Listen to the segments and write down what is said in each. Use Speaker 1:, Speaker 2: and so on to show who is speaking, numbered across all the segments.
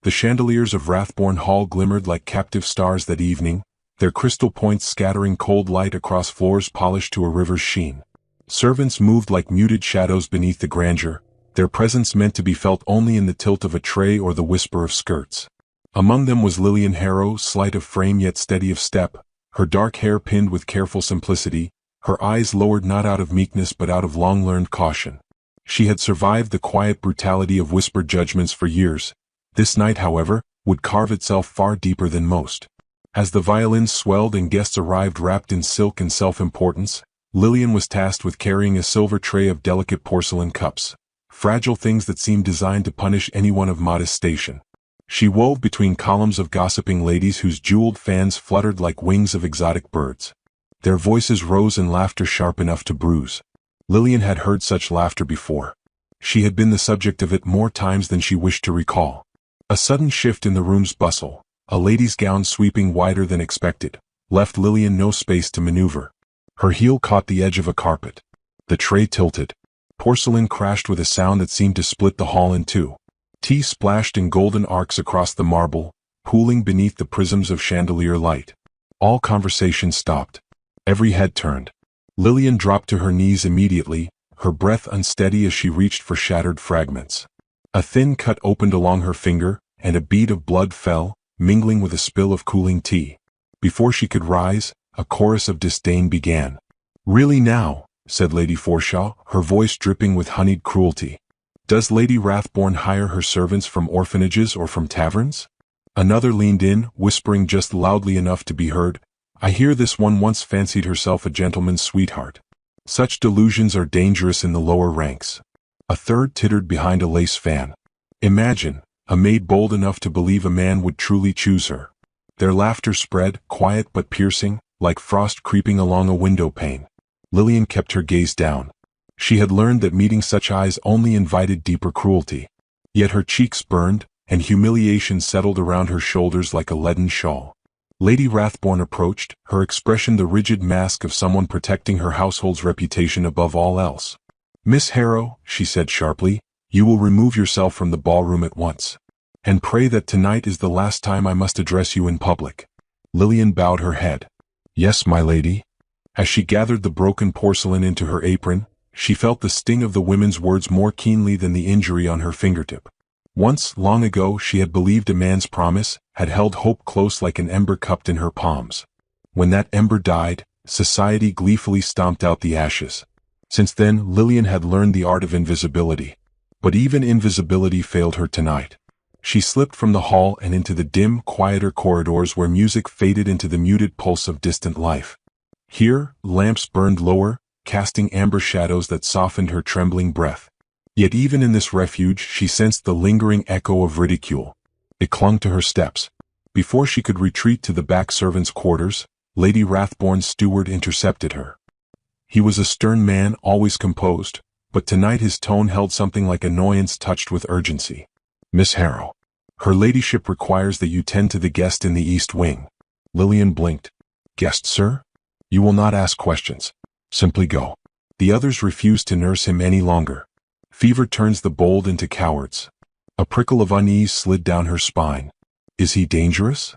Speaker 1: The chandeliers of Rathbourne Hall glimmered like captive stars that evening, their crystal points scattering cold light across floors polished to a river's sheen. Servants moved like muted shadows beneath the grandeur, their presence meant to be felt only in the tilt of a tray or the whisper of skirts. Among them was Lillian Harrow, slight of frame yet steady of step, her dark hair pinned with careful simplicity, her eyes lowered not out of meekness but out of long-learned caution. She had survived the quiet brutality of whispered judgments for years. This night, however, would carve itself far deeper than most. As the violins swelled and guests arrived wrapped in silk and self-importance, Lillian was tasked with carrying a silver tray of delicate porcelain cups, fragile things that seemed designed to punish anyone of modest station. She wove between columns of gossiping ladies whose jeweled fans fluttered like wings of exotic birds. Their voices rose in laughter sharp enough to bruise. Lillian had heard such laughter before. She had been the subject of it more times than she wished to recall. A sudden shift in the room's bustle, a lady's gown sweeping wider than expected, left Lillian no space to maneuver. Her heel caught the edge of a carpet. The tray tilted. Porcelain crashed with a sound that seemed to split the hall in two. Tea splashed in golden arcs across the marble, pooling beneath the prisms of chandelier light. All conversation stopped. Every head turned. Lillian dropped to her knees immediately, her breath unsteady as she reached for shattered fragments. A thin cut opened along her finger, and a bead of blood fell, mingling with a spill of cooling tea. Before she could rise, a chorus of disdain began. "Really now," said Lady Forshaw, her voice dripping with honeyed cruelty. "Does Lady Rathbourne hire her servants from orphanages or from taverns?" Another leaned in, whispering just loudly enough to be heard, "I hear this one once fancied herself a gentleman's sweetheart. Such delusions are dangerous in the lower ranks." A third tittered behind a lace fan. "Imagine, a maid bold enough to believe a man would truly choose her." Their laughter spread, quiet but piercing, like frost creeping along a window pane. Lillian kept her gaze down. She had learned that meeting such eyes only invited deeper cruelty. Yet her cheeks burned, and humiliation settled around her shoulders like a leaden shawl. Lady Rathbourne approached, her expression the rigid mask of someone protecting her household's reputation above all else. "Miss Harrow," she said sharply, "you will remove yourself from the ballroom at once. And pray that tonight is the last time I must address you in public." Lillian bowed her head. "Yes, my lady." As she gathered the broken porcelain into her apron, she felt the sting of the women's words more keenly than the injury on her fingertip. Once, long ago, she had believed a man's promise, had held hope close like an ember cupped in her palms. When that ember died, society gleefully stomped out the ashes. Since then, Lillian had learned the art of invisibility. But even invisibility failed her tonight. She slipped from the hall and into the dim, quieter corridors where music faded into the muted pulse of distant life. Here, lamps burned lower, casting amber shadows that softened her trembling breath. Yet even in this refuge she sensed the lingering echo of ridicule. It clung to her steps. Before she could retreat to the back servants' quarters, Lady Rathbourne's steward intercepted her. He was a stern man, always composed, but tonight his tone held something like annoyance touched with urgency. "Miss Harrow, her ladyship requires that you tend to the guest in the east wing." Lillian blinked. "Guest, sir? You will not ask questions. Simply go." The others refused to nurse him any longer. Fever turns the bold into cowards. A prickle of unease slid down her spine. "Is he dangerous?"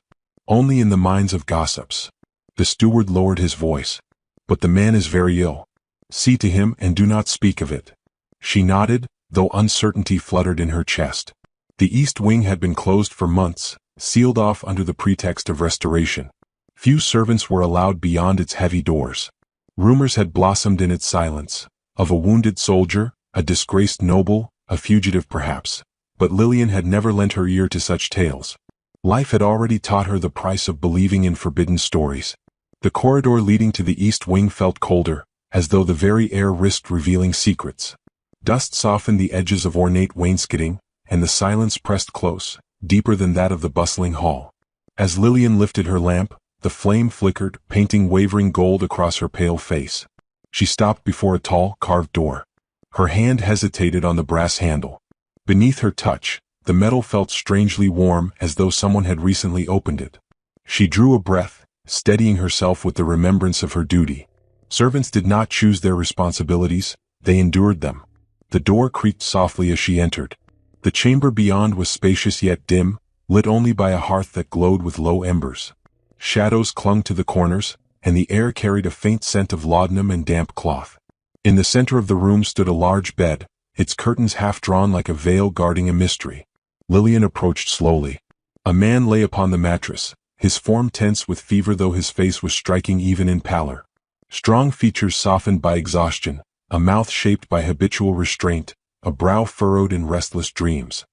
Speaker 1: "Only in the minds of gossips." The steward lowered his voice. "But the man is very ill. See to him and do not speak of it." She nodded, though uncertainty fluttered in her chest. The east wing had been closed for months, sealed off under the pretext of restoration. Few servants were allowed beyond its heavy doors. Rumors had blossomed in its silence, of a wounded soldier, a disgraced noble, a fugitive perhaps. But Lillian had never lent her ear to such tales. Life had already taught her the price of believing in forbidden stories. The corridor leading to the east wing felt colder, as though the very air risked revealing secrets. Dust softened the edges of ornate wainscoting, and the silence pressed close, deeper than that of the bustling hall. As Lillian lifted her lamp, the flame flickered, painting wavering gold across her pale face. She stopped before a tall, carved door. Her hand hesitated on the brass handle. Beneath her touch, the metal felt strangely warm, as though someone had recently opened it. She drew a breath, steadying herself with the remembrance of her duty. Servants did not choose their responsibilities, they endured them. The door creaked softly as she entered. The chamber beyond was spacious yet dim, lit only by a hearth that glowed with low embers. Shadows clung to the corners, and the air carried a faint scent of laudanum and damp cloth. In the center of the room stood a large bed, its curtains half drawn like a veil guarding a mystery. Lillian approached slowly. A man lay upon the mattress, his form tense with fever though his face was striking even in pallor. Strong features softened by exhaustion, a mouth shaped by habitual restraint, a brow furrowed in restless dreams.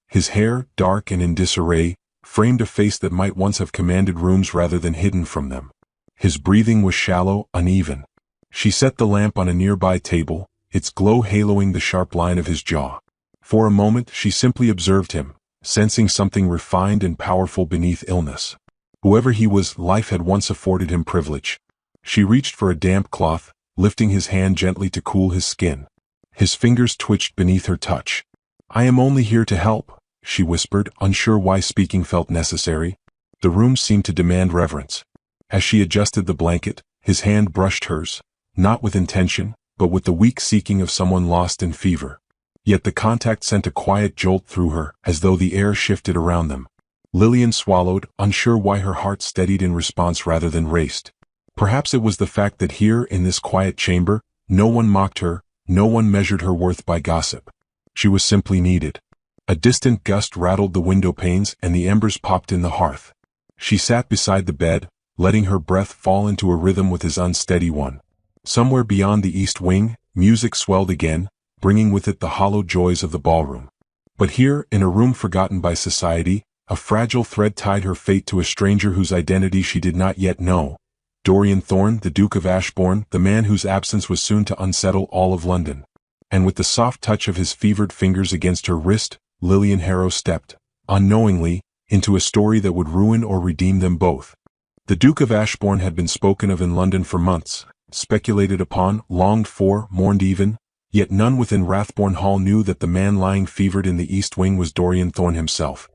Speaker 1: His hair, dark and in disarray, framed a face that might once have commanded rooms rather than hidden from them. His breathing was shallow, uneven. She set the lamp on a nearby table, its glow haloing the sharp line of his jaw. For a moment she simply observed him, sensing something refined and powerful beneath illness. Whoever he was, life had once afforded him privilege. She reached for a damp cloth, lifting his hand gently to cool his skin. His fingers twitched beneath her touch. "I am only here to help," she whispered, unsure why speaking felt necessary. The room seemed to demand reverence. As she adjusted the blanket, his hand brushed hers, not with intention, but with the weak seeking of someone lost in fever. Yet the contact sent a quiet jolt through her, as though the air shifted around them. Lillian swallowed, unsure why her heart steadied in response rather than raced. Perhaps it was the fact that here, in this quiet chamber, no one mocked her, no one measured her worth by gossip. She was simply needed. A distant gust rattled the window panes and the embers popped in the hearth. She sat beside the bed, letting her breath fall into a rhythm with his unsteady one. Somewhere beyond the east wing, music swelled again, bringing with it the hollow joys of the ballroom. But here, in a room forgotten by society, a fragile thread tied her fate to a stranger whose identity she did not yet know. Dorian Thorne, the Duke of Ashbourne, the man whose absence was soon to unsettle all of London. And with the soft touch of his fevered fingers against her wrist, Lillian Harrow stepped, unknowingly, into a story that would ruin or redeem them both. The Duke of Ashbourne had been spoken of in London for months, speculated upon, longed for, mourned even, yet none within Rathbourne Hall knew that the man lying fevered in the East Wing was Dorian Thorne himself.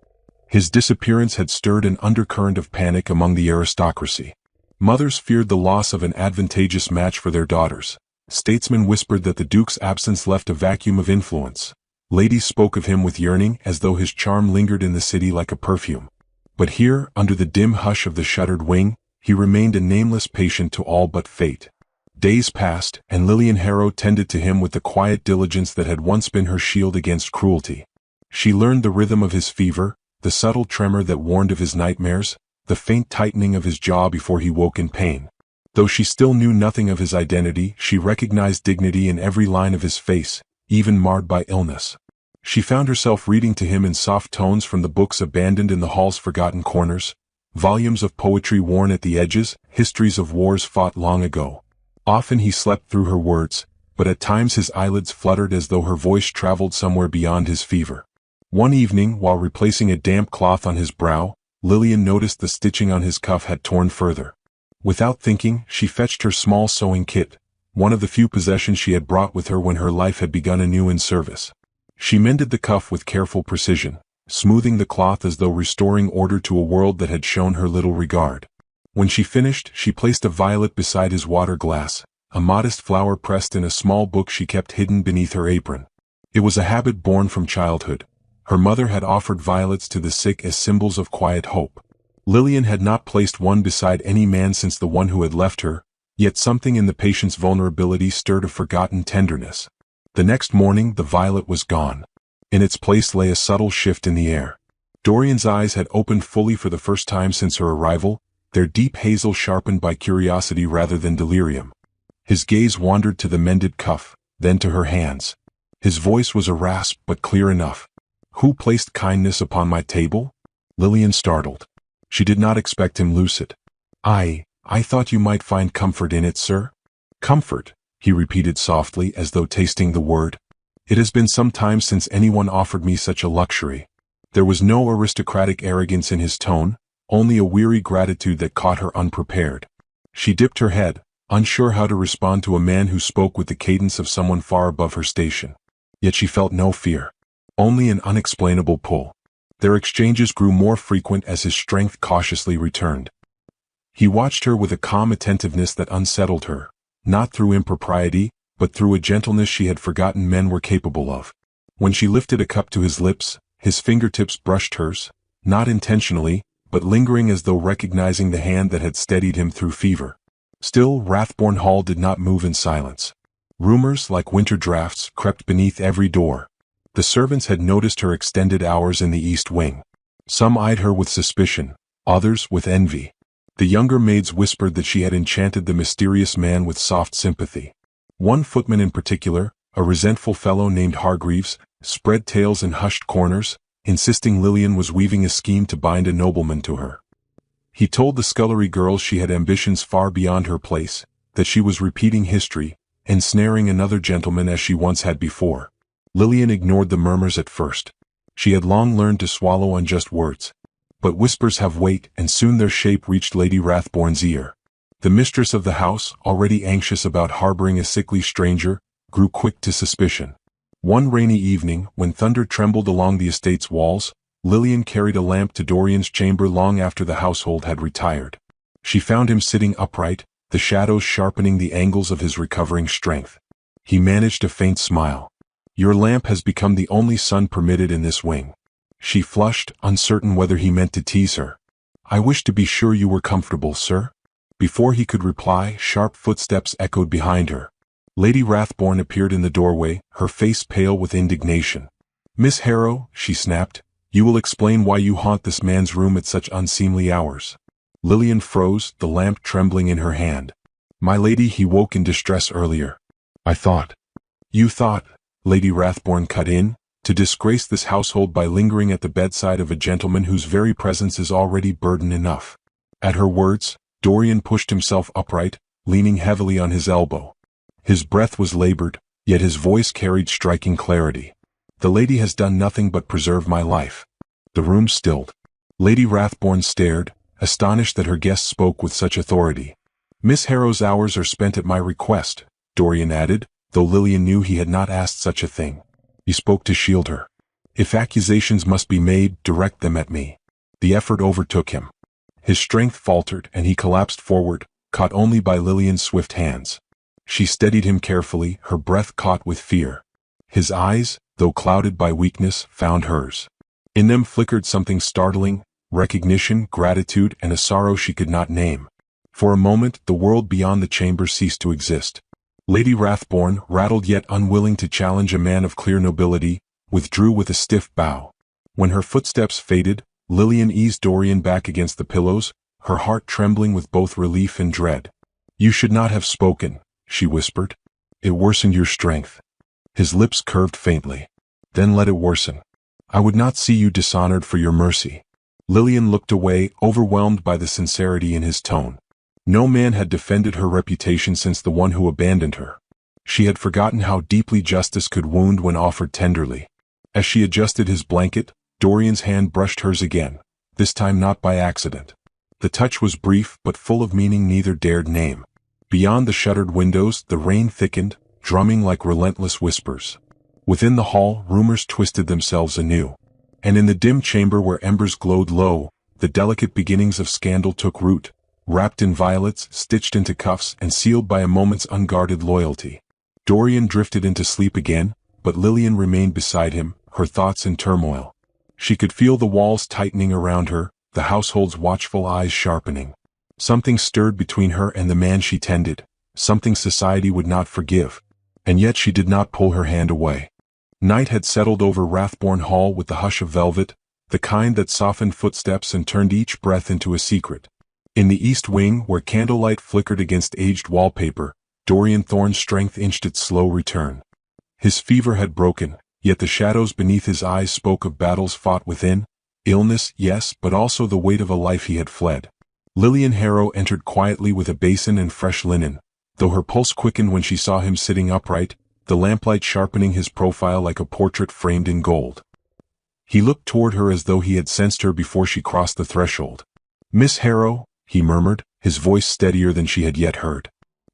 Speaker 1: His disappearance had stirred an undercurrent of panic among the aristocracy. Mothers feared the loss of an advantageous match for their daughters. Statesmen whispered that the Duke's absence left a vacuum of influence. Ladies spoke of him with yearning as though his charm lingered in the city like a perfume. But here, under the dim hush of the shuttered wing, he remained a nameless patient to all but fate. Days passed, and Lillian Harrow tended to him with the quiet diligence that had once been her shield against cruelty. She learned the rhythm of his fever, the subtle tremor that warned of his nightmares, the faint tightening of his jaw before he woke in pain. Though she still knew nothing of his identity, she recognized dignity in every line of his face, even marred by illness. She found herself reading to him in soft tones from the books abandoned in the hall's forgotten corners, volumes of poetry worn at the edges, histories of wars fought long ago. Often he slept through her words, but at times his eyelids fluttered as though her voice traveled somewhere beyond his fever. One evening, while replacing a damp cloth on his brow, Lillian noticed the stitching on his cuff had torn further. Without thinking, she fetched her small sewing kit, one of the few possessions she had brought with her when her life had begun anew in service. She mended the cuff with careful precision, smoothing the cloth as though restoring order to a world that had shown her little regard. When she finished, she placed a violet beside his water glass, a modest flower pressed in a small book she kept hidden beneath her apron. It was a habit born from childhood. Her mother had offered violets to the sick as symbols of quiet hope. Lillian had not placed one beside any man since the one who had left her, yet something in the patient's vulnerability stirred a forgotten tenderness. The next morning the violet was gone. In its place lay a subtle shift in the air. Dorian's eyes had opened fully for the first time since her arrival, their deep hazel sharpened by curiosity rather than delirium. His gaze wandered to the mended cuff, then to her hands. His voice was a rasp but clear enough. "Who placed kindness upon my table?" Lillian startled. She did not expect him lucid. I thought you might find comfort in it, sir." "Comfort," he repeated softly as though tasting the word. "It has been some time since anyone offered me such a luxury." There was no aristocratic arrogance in his tone, only a weary gratitude that caught her unprepared. She dipped her head, unsure how to respond to a man who spoke with the cadence of someone far above her station. Yet she felt no fear, only an unexplainable pull. Their exchanges grew more frequent as his strength cautiously returned. He watched her with a calm attentiveness that unsettled her, not through impropriety, but through a gentleness she had forgotten men were capable of. When she lifted a cup to his lips, his fingertips brushed hers, not intentionally, but lingering as though recognizing the hand that had steadied him through fever. Still, Rathbourne Hall did not move in silence. Rumors, like winter drafts, crept beneath every door. The servants had noticed her extended hours in the East Wing. Some eyed her with suspicion, others with envy. The younger maids whispered that she had enchanted the mysterious man with soft sympathy. One footman in particular, a resentful fellow named Hargreaves, spread tales in hushed corners, insisting Lillian was weaving a scheme to bind a nobleman to her. He told the scullery girls she had ambitions far beyond her place, that she was repeating history, ensnaring another gentleman as she once had before. Lillian ignored the murmurs at first. She had long learned to swallow unjust words. But whispers have weight, and soon their shape reached Lady Rathbourne's ear. The mistress of the house, already anxious about harboring a sickly stranger, grew quick to suspicion. One rainy evening, when thunder trembled along the estate's walls, Lillian carried a lamp to Dorian's chamber long after the household had retired. She found him sitting upright, the shadows sharpening the angles of his recovering strength. He managed a faint smile. "Your lamp has become the only sun permitted in this wing." She flushed, uncertain whether he meant to tease her. "I wish to be sure you were comfortable, sir." Before he could reply, sharp footsteps echoed behind her. Lady Rathbourne appeared in the doorway, her face pale with indignation. "Miss Harrow," she snapped, "you will explain why you haunt this man's room at such unseemly hours." Lillian froze, the lamp trembling in her hand. "My lady, he woke in distress earlier. I thought—" "You thought," Lady Rathbourne cut in, "to disgrace this household by lingering at the bedside of a gentleman whose very presence is already burden enough." At her words, Dorian pushed himself upright, leaning heavily on his elbow. His breath was labored, yet his voice carried striking clarity. "The lady has done nothing but preserve my life." The room stilled. Lady Rathbourne stared, astonished that her guest spoke with such authority. "Miss Harrow's hours are spent at my request," Dorian added, though Lillian knew he had not asked such a thing. He spoke to shield her. "If accusations must be made, direct them at me." The effort overtook him. His strength faltered, and he collapsed forward, caught only by Lillian's swift hands. She steadied him carefully, her breath caught with fear. His eyes, though clouded by weakness, found hers. In them flickered something startling, recognition, gratitude, and a sorrow she could not name. For a moment, the world beyond the chamber ceased to exist. Lady Rathbourne, rattled yet unwilling to challenge a man of clear nobility, withdrew with a stiff bow. When her footsteps faded, Lillian eased Dorian back against the pillows, her heart trembling with both relief and dread. "You should not have spoken," she whispered. "It worsened your strength." His lips curved faintly. "Then let it worsen. I would not see you dishonored for your mercy." Lillian looked away, overwhelmed by the sincerity in his tone. No man had defended her reputation since the one who abandoned her. She had forgotten how deeply justice could wound when offered tenderly. As she adjusted his blanket, Dorian's hand brushed hers again, this time not by accident. The touch was brief but full of meaning neither dared name. Beyond the shuttered windows, the rain thickened, drumming like relentless whispers. Within the hall, rumors twisted themselves anew. And in the dim chamber where embers glowed low, the delicate beginnings of scandal took root, wrapped in violets, stitched into cuffs, and sealed by a moment's unguarded loyalty. Dorian drifted into sleep again, but Lillian remained beside him, her thoughts in turmoil. She could feel the walls tightening around her, the household's watchful eyes sharpening. Something stirred between her and the man she tended, something society would not forgive, and yet she did not pull her hand away. Night had settled over Rathbourne Hall with the hush of velvet, the kind that softened footsteps and turned each breath into a secret. In the east wing, where candlelight flickered against aged wallpaper, Dorian Thorne's strength inched its slow return. His fever had broken, yet the shadows beneath his eyes spoke of battles fought within, illness, yes, but also the weight of a life he had fled. Lillian Harrow entered quietly with a basin and fresh linen, though her pulse quickened when she saw him sitting upright, the lamplight sharpening his profile like a portrait framed in gold. He looked toward her as though he had sensed her before she crossed the threshold. "Miss Harrow," he murmured, his voice steadier than she had yet heard.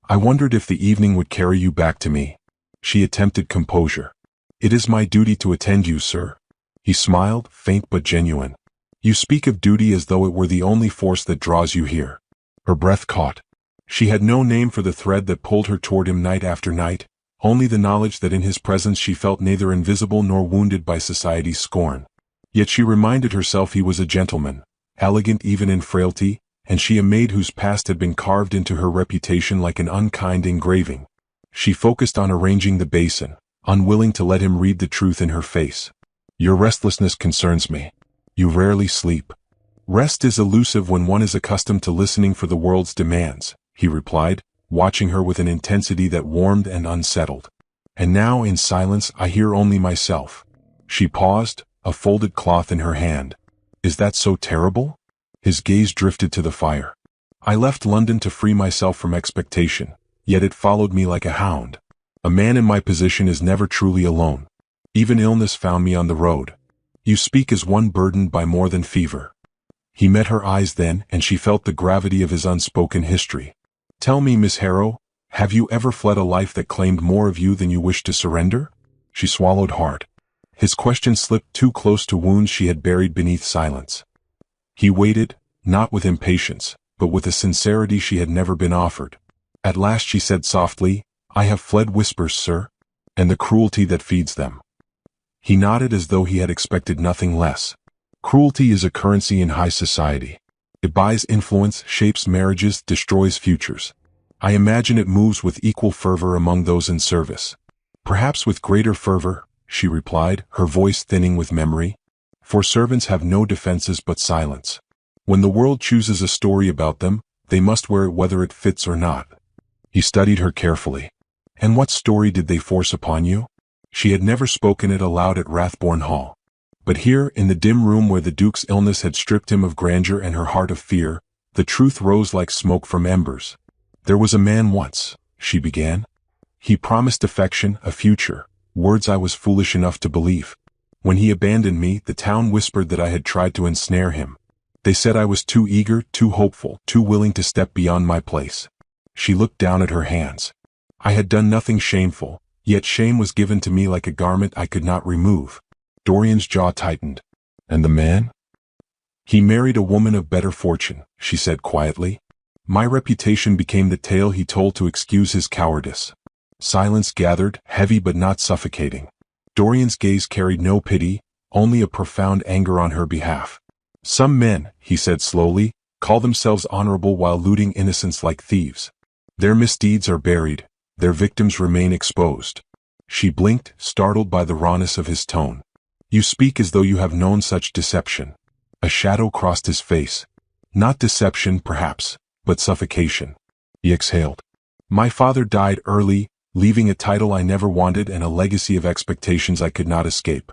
Speaker 1: "I wondered if the evening would carry you back to me." She attempted composure. "It is my duty to attend you, sir." He smiled, faint but genuine. "You speak of duty as though it were the only force that draws you here." Her breath caught. She had no name for the thread that pulled her toward him night after night, only the knowledge that in his presence she felt neither invisible nor wounded by society's scorn. Yet she reminded herself he was a gentleman, elegant even in frailty, and she a maid whose past had been carved into her reputation like an unkind engraving. She focused on arranging the basin, unwilling to let him read the truth in her face. Your restlessness concerns me. You rarely sleep. Rest is elusive when one is accustomed to listening for the world's demands, he replied, watching her with an intensity that warmed and unsettled. And now, in silence, I hear only myself. She paused, a folded cloth in her hand. Is that so terrible? His gaze drifted to the fire. I left London to free myself from expectation, yet it followed me like a hound. A man in my position is never truly alone. Even illness found me on the road. You speak as one burdened by more than fever. He met her eyes then, and she felt the gravity of his unspoken history. Tell me, Miss Harrow, have you ever fled a life that claimed more of you than you wished to surrender? She swallowed hard. His question slipped too close to wounds she had buried beneath silence. He waited, not with impatience, but with a sincerity she had never been offered. At last she said softly, I have fled whispers, sir, and the cruelty that feeds them. He nodded as though he had expected nothing less. Cruelty is a currency in high society. It buys influence, shapes marriages, destroys futures. I imagine it moves with equal fervor among those in service. Perhaps with greater fervor, she replied, her voice thinning with memory. For servants have no defenses but silence. When the world chooses a story about them, they must wear it whether it fits or not. He studied her carefully. And what story did they force upon you? She had never spoken it aloud at Rathbourne Hall. But here, in the dim room where the Duke's illness had stripped him of grandeur and her heart of fear, the truth rose like smoke from embers. There was a man once, she began. He promised affection, a future, words I was foolish enough to believe. When he abandoned me, the town whispered that I had tried to ensnare him. They said I was too eager, too hopeful, too willing to step beyond my place. She looked down at her hands. I had done nothing shameful, yet shame was given to me like a garment I could not remove. Dorian's jaw tightened. And the man? He married a woman of better fortune, she said quietly. My reputation became the tale he told to excuse his cowardice. Silence gathered, heavy but not suffocating. Dorian's gaze carried no pity, only a profound anger on her behalf. Some men, he said slowly, call themselves honorable while looting innocents like thieves. Their misdeeds are buried, their victims remain exposed. She blinked, startled by the rawness of his tone. You speak as though you have known such deception. A shadow crossed his face. Not deception, perhaps, but suffocation. He exhaled. My father died early, leaving a title I never wanted and a legacy of expectations I could not escape.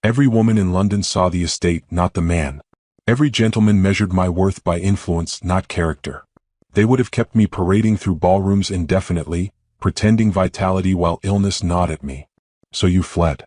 Speaker 1: Every woman in London saw the estate, not the man. Every gentleman measured my worth by influence, not character. They would have kept me parading through ballrooms indefinitely, pretending vitality while illness gnawed at me. So you fled.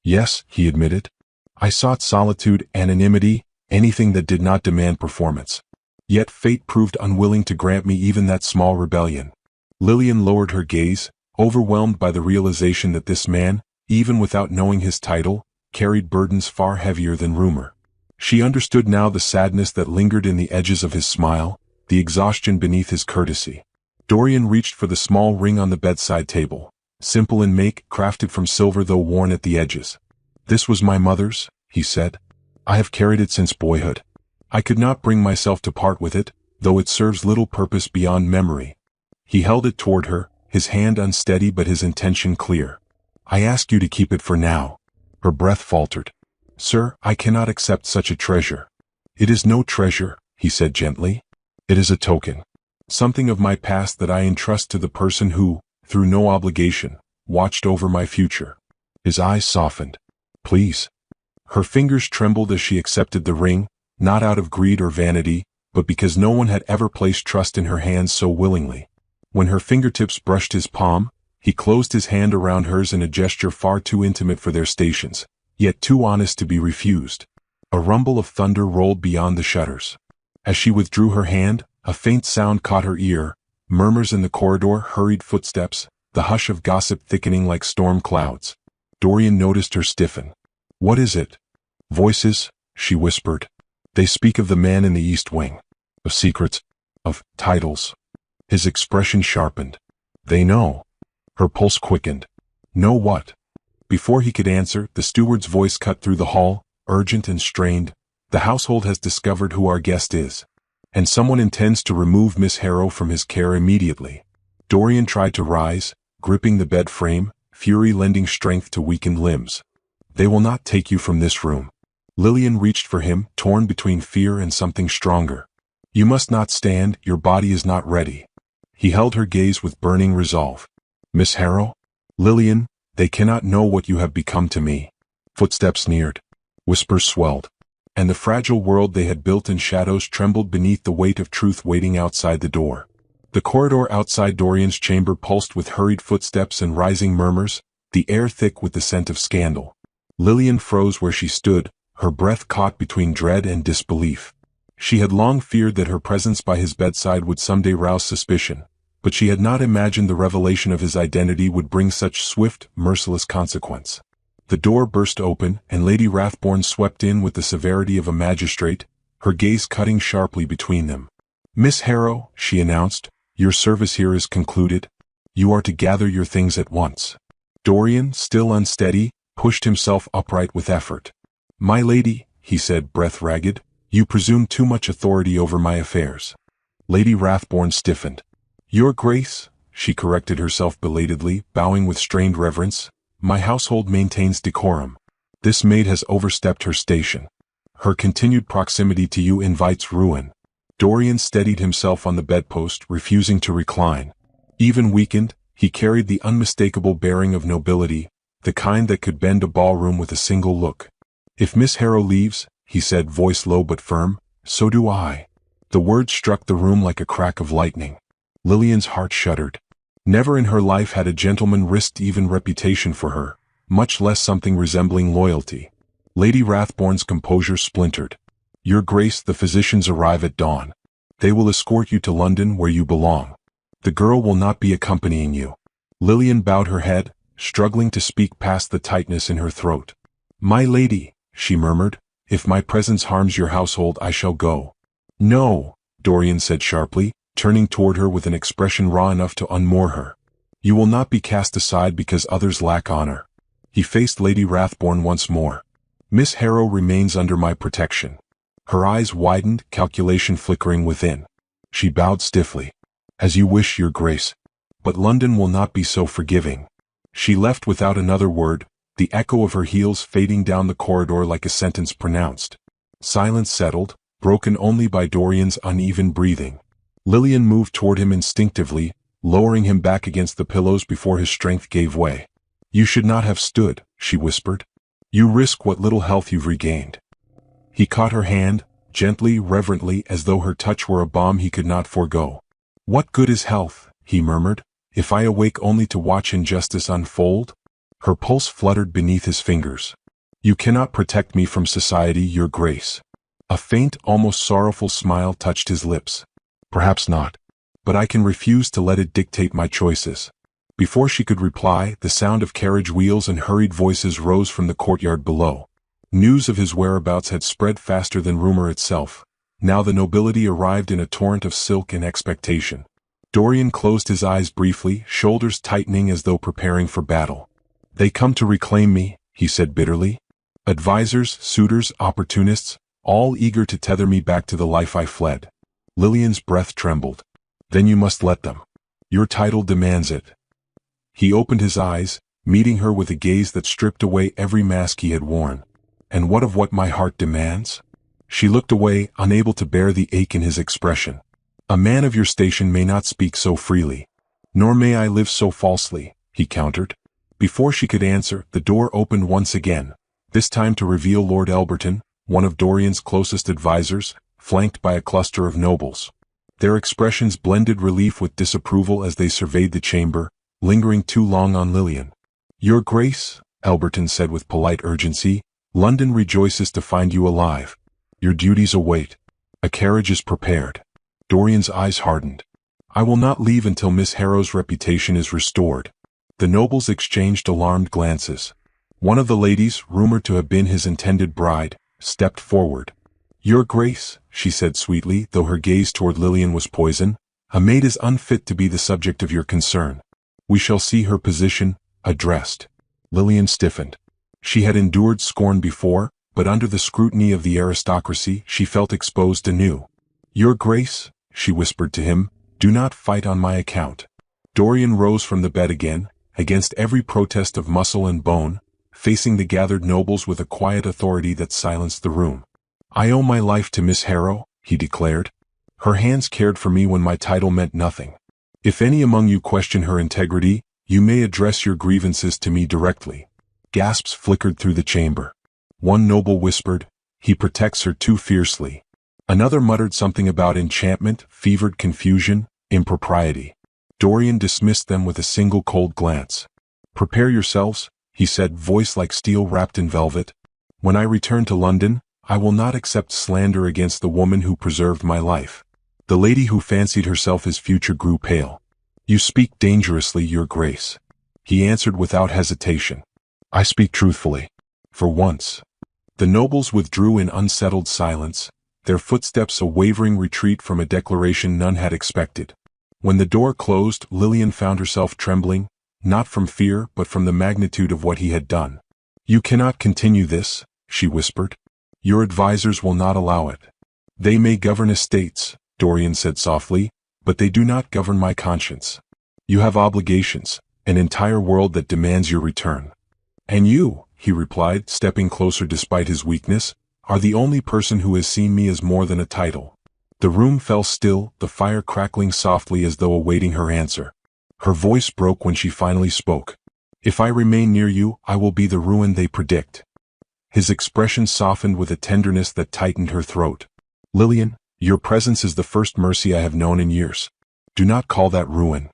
Speaker 1: Yes, he admitted. I sought solitude, anonymity, anything that did not demand performance. Yet fate proved unwilling to grant me even that small rebellion. Lillian lowered her gaze, overwhelmed by the realization that this man, even without knowing his title, carried burdens far heavier than rumor. She understood now the sadness that lingered in the edges of his smile, the exhaustion beneath his courtesy. Dorian reached for the small ring on the bedside table, simple in make, crafted from silver though worn at the edges. This was my mother's, he said. I have carried it since boyhood. I could not bring myself to part with it, though it serves little purpose beyond memory. He held it toward her, his hand unsteady but his intention clear. I ask you to keep it for now. Her breath faltered. Sir, I cannot accept such a treasure. It is no treasure, he said gently. It is a token. Something of my past that I entrust to the person who, through no obligation, watched over my future. His eyes softened. Please. Her fingers trembled as she accepted the ring, not out of greed or vanity, but because no one had ever placed trust in her hands so willingly. When her fingertips brushed his palm, he closed his hand around hers in a gesture far too intimate for their stations, yet too honest to be refused. A rumble of thunder rolled beyond the shutters. As she withdrew her hand, a faint sound caught her ear, murmurs in the corridor, hurried footsteps, the hush of gossip thickening like storm clouds. Dorian noticed her stiffen. What is it? Voices, she whispered. They speak of the man in the East Wing. Of secrets. Of titles. His expression sharpened. They know. Her pulse quickened. Know what? Before he could answer, the steward's voice cut through the hall. urgent and strained. "The household has discovered who our guest is, and someone intends to remove Miss Harrow from his care immediately." Dorian tried to rise, gripping the bed frame, fury lending strength to weakened limbs. "They will not take you from this room." Lillian reached for him, torn between fear and something stronger. "You must not stand, your body is not ready." He held her gaze with burning resolve. "Miss Harrow?" "Lillian, they cannot know what you have become to me." Footsteps neared. Whispers swelled. And the fragile world they had built in shadows trembled beneath the weight of truth waiting outside the door. The corridor outside Dorian's chamber pulsed with hurried footsteps and rising murmurs, the air thick with the scent of scandal. Lillian froze where she stood, her breath caught between dread and disbelief. She had long feared that her presence by his bedside would someday rouse suspicion, but she had not imagined the revelation of his identity would bring such swift, merciless consequence. The door burst open, and Lady Rathborne swept in with the severity of a magistrate, her gaze cutting sharply between them. "Miss Harrow," she announced, "your service here is concluded. You are to gather your things at once." Dorian, still unsteady, pushed himself upright with effort. "My lady," he said, breath ragged, "you presume too much authority over my affairs." Lady Rathborne stiffened. "Your Grace," she corrected herself belatedly, bowing with strained reverence, "my household maintains decorum. This maid has overstepped her station. Her continued proximity to you invites ruin." Dorian steadied himself on the bedpost, refusing to recline. Even weakened, he carried the unmistakable bearing of nobility, the kind that could bend a ballroom with a single look. "If Miss Harrow leaves," he said, voice low but firm, "so do I." The words struck the room like a crack of lightning. Lillian's heart shuddered. Never in her life had a gentleman risked even reputation for her, much less something resembling loyalty. Lady Rathborne's composure splintered. "Your Grace, the physicians arrive at dawn. They will escort you to London where you belong. The girl will not be accompanying you." Lillian bowed her head, struggling to speak past the tightness in her throat. "My lady," she murmured, "if my presence harms your household I shall go." "No," Dorian said sharply, turning toward her with an expression raw enough to unmoor her. "You will not be cast aside because others lack honor." He faced Lady Rathborne once more. "Miss Harrow remains under my protection." Her eyes widened, calculation flickering within. She bowed stiffly. "As you wish, your Grace. But London will not be so forgiving." She left without another word, the echo of her heels fading down the corridor like a sentence pronounced. Silence settled, broken only by Dorian's uneven breathing. Lillian moved toward him instinctively, lowering him back against the pillows before his strength gave way. "You should not have stood," she whispered. "You risk what little health you've regained." He caught her hand, gently, reverently, as though her touch were a balm he could not forego. "What good is health," he murmured, "if I awake only to watch injustice unfold?" Her pulse fluttered beneath his fingers. "You cannot protect me from society, your Grace." A faint, almost sorrowful smile touched his lips. "Perhaps not. But I can refuse to let it dictate my choices." Before she could reply, the sound of carriage wheels and hurried voices rose from the courtyard below. News of his whereabouts had spread faster than rumor itself. Now the nobility arrived in a torrent of silk and expectation. Dorian closed his eyes briefly, shoulders tightening as though preparing for battle. "They come to reclaim me," he said bitterly. "Advisors, suitors, opportunists, all eager to tether me back to the life I fled." Lillian's breath trembled. "Then you must let them. Your title demands it." He opened his eyes, meeting her with a gaze that stripped away every mask he had worn. "And what of what my heart demands?" She looked away, unable to bear the ache in his expression. "A man of your station may not speak so freely. Nor may I live so falsely," he countered. Before she could answer, the door opened once again, this time to reveal Lord Elberton, one of Dorian's closest advisors, flanked by a cluster of nobles. Their expressions blended relief with disapproval as they surveyed the chamber, lingering too long on Lillian. "Your Grace," Elberton said with polite urgency, "London rejoices to find you alive. Your duties await. A carriage is prepared." Dorian's eyes hardened. "I will not leave until Miss Harrow's reputation is restored." The nobles exchanged alarmed glances. One of the ladies, rumored to have been his intended bride, stepped forward. "Your Grace," she said sweetly, though her gaze toward Lillian was poison, "a maid is unfit to be the subject of your concern. We shall see her position addressed." Lillian stiffened. She had endured scorn before, but under the scrutiny of the aristocracy she felt exposed anew. "Your Grace," she whispered to him, "do not fight on my account." Dorian rose from the bed again, against every protest of muscle and bone, facing the gathered nobles with a quiet authority that silenced the room. "I owe my life to Miss Harrow," he declared. "Her hands cared for me when my title meant nothing. If any among you question her integrity, you may address your grievances to me directly." Gasps flickered through the chamber. One noble whispered, "He protects her too fiercely." Another muttered something about enchantment, fevered confusion, impropriety. Dorian dismissed them with a single cold glance. "Prepare yourselves," he said, voice like steel wrapped in velvet. "When I return to London, I will not accept slander against the woman who preserved my life." The lady who fancied herself his future grew pale. "You speak dangerously, Your Grace," he answered without hesitation. "I speak truthfully. For once." The nobles withdrew in unsettled silence, their footsteps a wavering retreat from a declaration none had expected. When the door closed, Lillian found herself trembling, not from fear but from the magnitude of what he had done. "You cannot continue this," she whispered. "Your advisors will not allow it." "They may govern estates," Dorian said softly, "but they do not govern my conscience. You have obligations, an entire world that demands your return." "And you," he replied, stepping closer despite his weakness, "are the only person who has seen me as more than a title." The room fell still, the fire crackling softly as though awaiting her answer. Her voice broke when she finally spoke. "If I remain near you, I will be the ruin they predict." His expression softened with a tenderness that tightened her throat. "Lillian, your presence is the first mercy I have known in years. Do not call that ruin."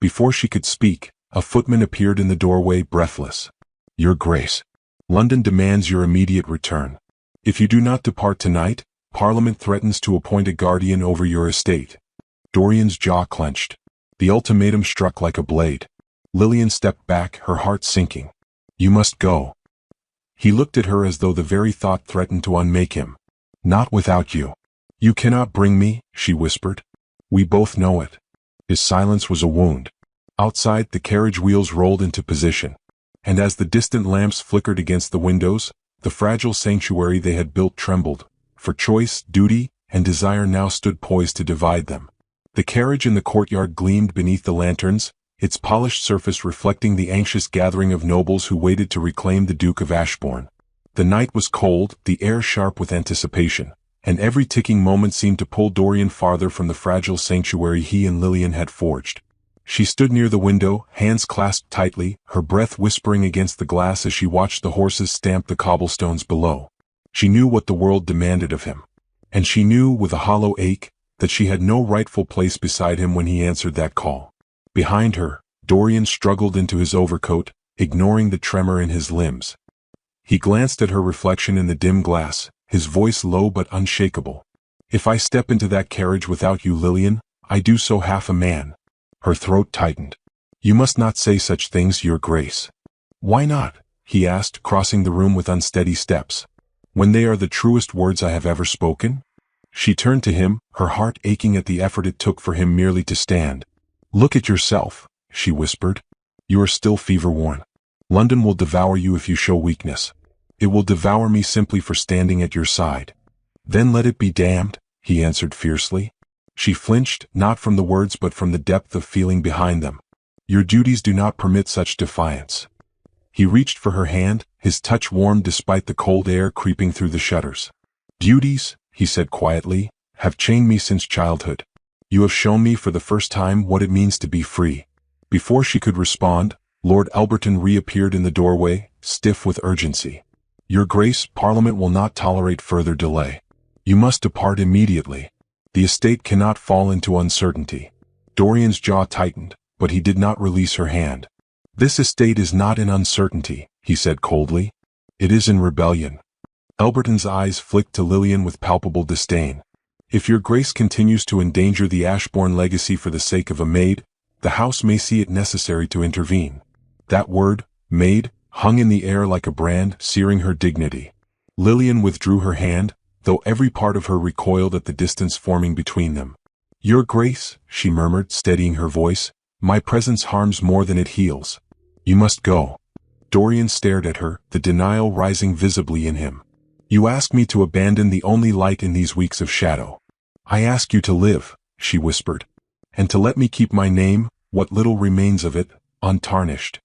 Speaker 1: Before she could speak, a footman appeared in the doorway, breathless. "Your Grace, London demands your immediate return. If you do not depart tonight, Parliament threatens to appoint a guardian over your estate." Dorian's jaw clenched. The ultimatum struck like a blade. Lillian stepped back, her heart sinking. "You must go." He looked at her as though the very thought threatened to unmake him. "Not without you." "You cannot bring me," she whispered. "We both know it." His silence was a wound. Outside, the carriage wheels rolled into position. And as the distant lamps flickered against the windows, the fragile sanctuary they had built trembled, for choice, duty, and desire now stood poised to divide them. The carriage in the courtyard gleamed beneath the lanterns, its polished surface reflecting the anxious gathering of nobles who waited to reclaim the Duke of Ashbourne. The night was cold, the air sharp with anticipation, and every ticking moment seemed to pull Dorian farther from the fragile sanctuary he and Lillian had forged. She stood near the window, hands clasped tightly, her breath whispering against the glass as she watched the horses stamp the cobblestones below. She knew what the world demanded of him. And she knew, with a hollow ache, that she had no rightful place beside him when he answered that call. Behind her, Dorian struggled into his overcoat, ignoring the tremor in his limbs. He glanced at her reflection in the dim glass, his voice low but unshakable. "If I step into that carriage without you, Lillian, I do so half a man." Her throat tightened. "You must not say such things, Your Grace." "Why not?" he asked, crossing the room with unsteady steps. "When they are the truest words I have ever spoken?" She turned to him, her heart aching at the effort it took for him merely to stand. "Look at yourself," she whispered. "You are still fever-worn. London will devour you if you show weakness. It will devour me simply for standing at your side." "Then let it be damned," he answered fiercely. She flinched, not from the words but from the depth of feeling behind them. "Your duties do not permit such defiance." He reached for her hand, his touch warm despite the cold air creeping through the shutters. "Duties," he said quietly, "have chained me since childhood. You have shown me for the first time what it means to be free." Before she could respond, Lord Alberton reappeared in the doorway, stiff with urgency. "Your Grace, Parliament will not tolerate further delay. You must depart immediately. The estate cannot fall into uncertainty." Dorian's jaw tightened, but he did not release her hand. "This estate is not in uncertainty," he said coldly. "It is in rebellion." Alberton's eyes flicked to Lillian with palpable disdain. "If your Grace continues to endanger the Ashbourne legacy for the sake of a maid, the house may see it necessary to intervene." That word, maid, hung in the air like a brand, searing her dignity. Lillian withdrew her hand, though every part of her recoiled at the distance forming between them. "Your Grace," she murmured, steadying her voice, "my presence harms more than it heals. You must go." Dorian stared at her, the denial rising visibly in him. You ask me to abandon the only light in these weeks of shadow. I ask you to live, she whispered, and to let me keep my name, what little remains of it, untarnished.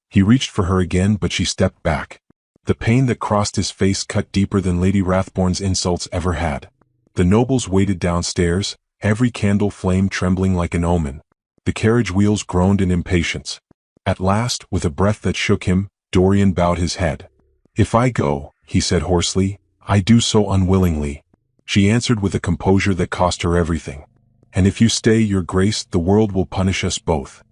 Speaker 1: He reached for her again, but she stepped back. The pain that crossed his face cut deeper than Lady Rathborne's insults ever had. The nobles waited downstairs, every candle flame trembling like an omen. The carriage wheels groaned in impatience. At last, with a breath that shook him, Dorian bowed his head. If I go, he said hoarsely, I do so unwillingly. She answered with a composure that cost her everything. And if you stay, your grace, the world will punish us both.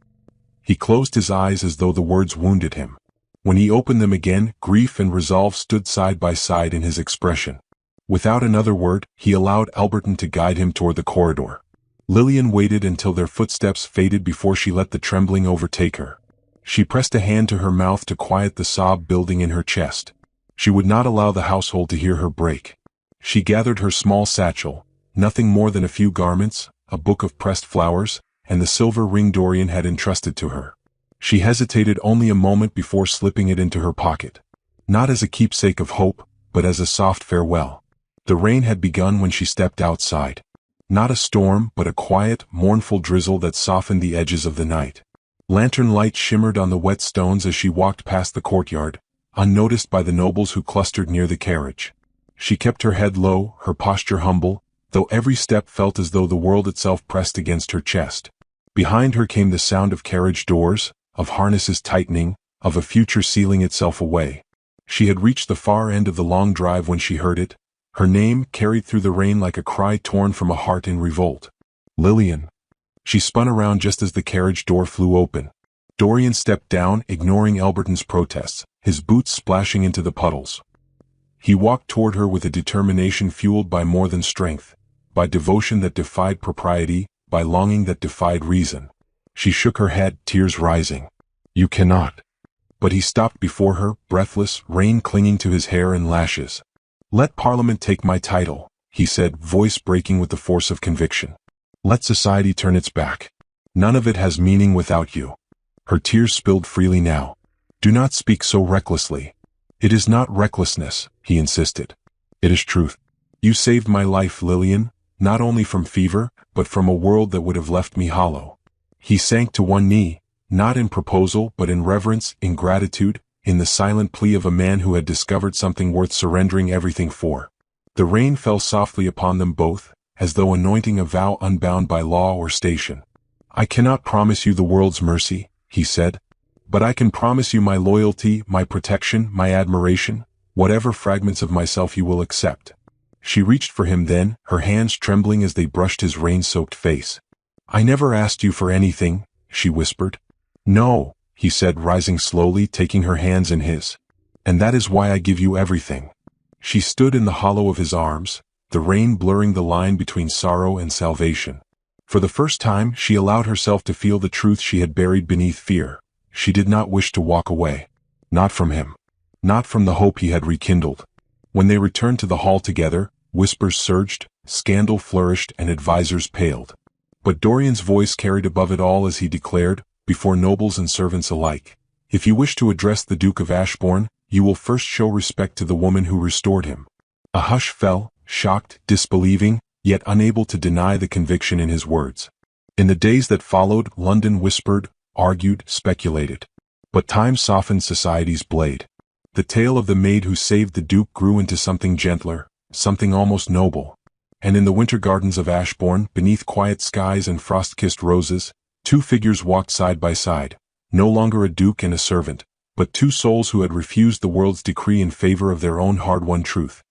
Speaker 1: He closed his eyes as though the words wounded him. When he opened them again, grief and resolve stood side by side in his expression. Without another word, he allowed Alberton to guide him toward the corridor. Lillian waited until their footsteps faded before she let the trembling overtake her. She pressed a hand to her mouth to quiet the sob building in her chest. She would not allow the household to hear her break. She gathered her small satchel, nothing more than a few garments, a book of pressed flowers, and the silver ring Dorian had entrusted to her. She hesitated only a moment before slipping it into her pocket. Not as a keepsake of hope, but as a soft farewell. The rain had begun when she stepped outside. Not a storm, but a quiet, mournful drizzle that softened the edges of the night. Lantern light shimmered on the wet stones as she walked past the courtyard, unnoticed by the nobles who clustered near the carriage. She kept her head low, her posture humble, though every step felt as though the world itself pressed against her chest. Behind her came the sound of carriage doors, of harnesses tightening, of a future sealing itself away. She had reached the far end of the long drive when she heard it, her name carried through the rain like a cry torn from a heart in revolt. Lillian. She spun around just as the carriage door flew open. Dorian stepped down, ignoring Alberton's protests, his boots splashing into the puddles. He walked toward her with a determination fueled by more than strength, by devotion that defied propriety, by longing that defied reason. She shook her head, tears rising. You cannot. But he stopped before her, breathless, rain clinging to his hair and lashes. Let Parliament take my title, he said, voice breaking with the force of conviction. Let society turn its back. None of it has meaning without you. Her tears spilled freely now. Do not speak so recklessly. It is not recklessness, he insisted. It is truth. You saved my life, Lillian, not only from fever, but from a world that would have left me hollow. He sank to one knee, not in proposal but in reverence, in gratitude, in the silent plea of a man who had discovered something worth surrendering everything for. The rain fell softly upon them both, as though anointing a vow unbound by law or station. I cannot promise you the world's mercy, he said, but I can promise you my loyalty, my protection, my admiration, whatever fragments of myself you will accept. She reached for him then, her hands trembling as they brushed his rain-soaked face. I never asked you for anything, she whispered. No, he said, rising slowly, taking her hands in his. And that is why I give you everything. She stood in the hollow of his arms, the rain blurring the line between sorrow and salvation. For the first time, she allowed herself to feel the truth she had buried beneath fear. She did not wish to walk away. Not from him. Not from the hope he had rekindled. When they returned to the hall together, whispers surged, scandal flourished, and advisers paled. But Dorian's voice carried above it all as he declared, before nobles and servants alike, if you wish to address the Duke of Ashbourne, you will first show respect to the woman who restored him. A hush fell, shocked, disbelieving, yet unable to deny the conviction in his words. In the days that followed, London whispered, argued, speculated. But time softened society's blade. The tale of the maid who saved the Duke grew into something gentler, something almost noble. And in the winter gardens of Ashbourne, beneath quiet skies and frost-kissed roses, two figures walked side by side, no longer a duke and a servant, but two souls who had refused the world's decree in favor of their own hard-won truth.